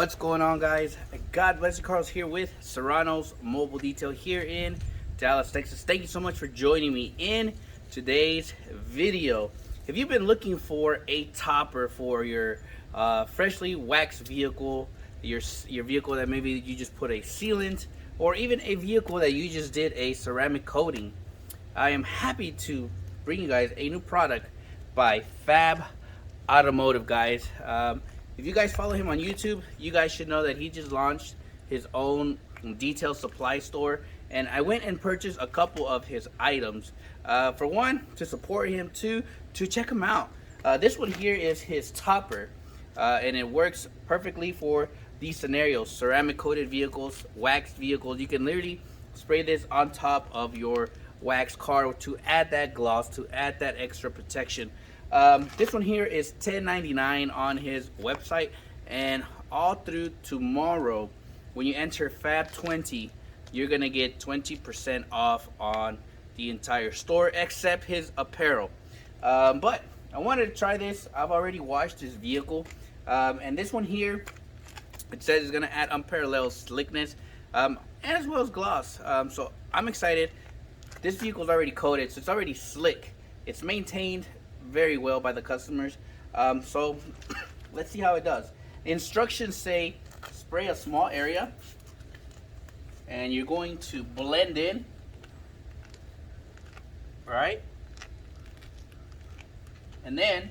What's going on, guys? God bless you, Carlos here with Serranos Mobile Detail here in Dallas, Texas. Thank you so much for joining me in today's video. If you've been looking for a topper for your freshly waxed vehicle, your vehicle that maybe you just put a sealant, or even a vehicle that you just did a ceramic coating, I am happy to bring you guys a new product by Fab Automotive, guys. If you guys follow him on YouTube, you guys should know that he just launched his own detail supply store, and I went and purchased a couple of his items. For one, to support him, two, to check him out. This one here is his topper, and it works perfectly for these scenarios: ceramic coated vehicles, waxed vehicles. You can literally spray this on top of your waxed car to add that gloss, to add that extra protection. This one here is $10.99 on his website, and all through tomorrow, when you enter Fab20, you're gonna get 20% off on the entire store except his apparel. But I wanted to try this. I've already washed this vehicle, and this one here, it says it's gonna add unparalleled slickness, and as well as gloss. So I'm excited. This vehicle is already coated, so it's already slick. It's maintained very well by the customers. So let's see how it does. The instructions say spray a small area, and you're going to blend in, right? And then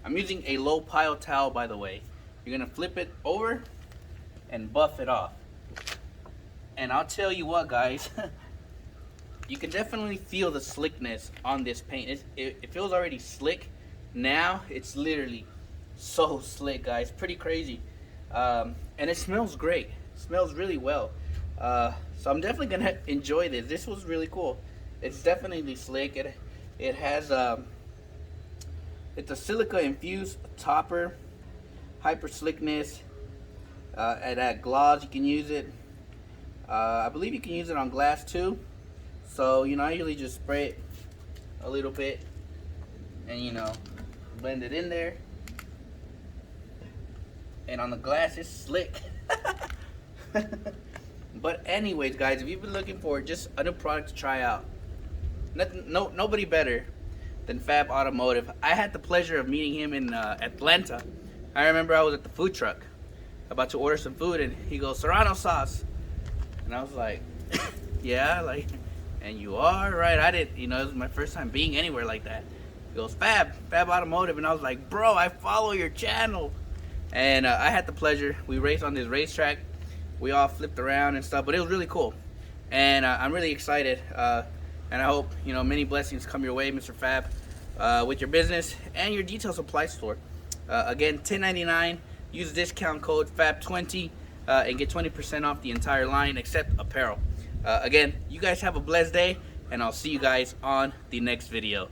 I'm using a low pile towel, by the way. You're gonna flip it over and buff it off. And I'll tell you what, guys, you can definitely feel the slickness on this paint. It feels already slick. Now it's literally so slick, guys. Pretty crazy. And it smells great. It smells really well. So I'm definitely gonna enjoy this. This was really cool. It's definitely slick. It has it's a silica infused topper, hyper slickness. And that gloss, you can use it. I believe you can use it on glass too. So, you know, I usually just spray it a little bit and, you know, blend it in there. And on the glass, it's slick. But anyways, guys, if you've been looking for just a new product to try out, nobody better than Fab Automotive. I had the pleasure of meeting him in Atlanta. I remember I was at the food truck about to order some food, and he goes, "Serrano sauce." And I was like, yeah, like... And you are right. I didn't, you know, it was my first time being anywhere like that. He goes, Fab Automotive. And I was like, bro, I follow your channel. And I had the pleasure. We raced on this racetrack. We all flipped around and stuff, but it was really cool. And I'm really excited. And I hope, you know, many blessings come your way, Mr. Fab, with your business and your detail supply store. Again, $10.99. Use discount code FAB20 and get 20% off the entire line except apparel. Again, you guys have a blessed day, and I'll see you guys on the next video.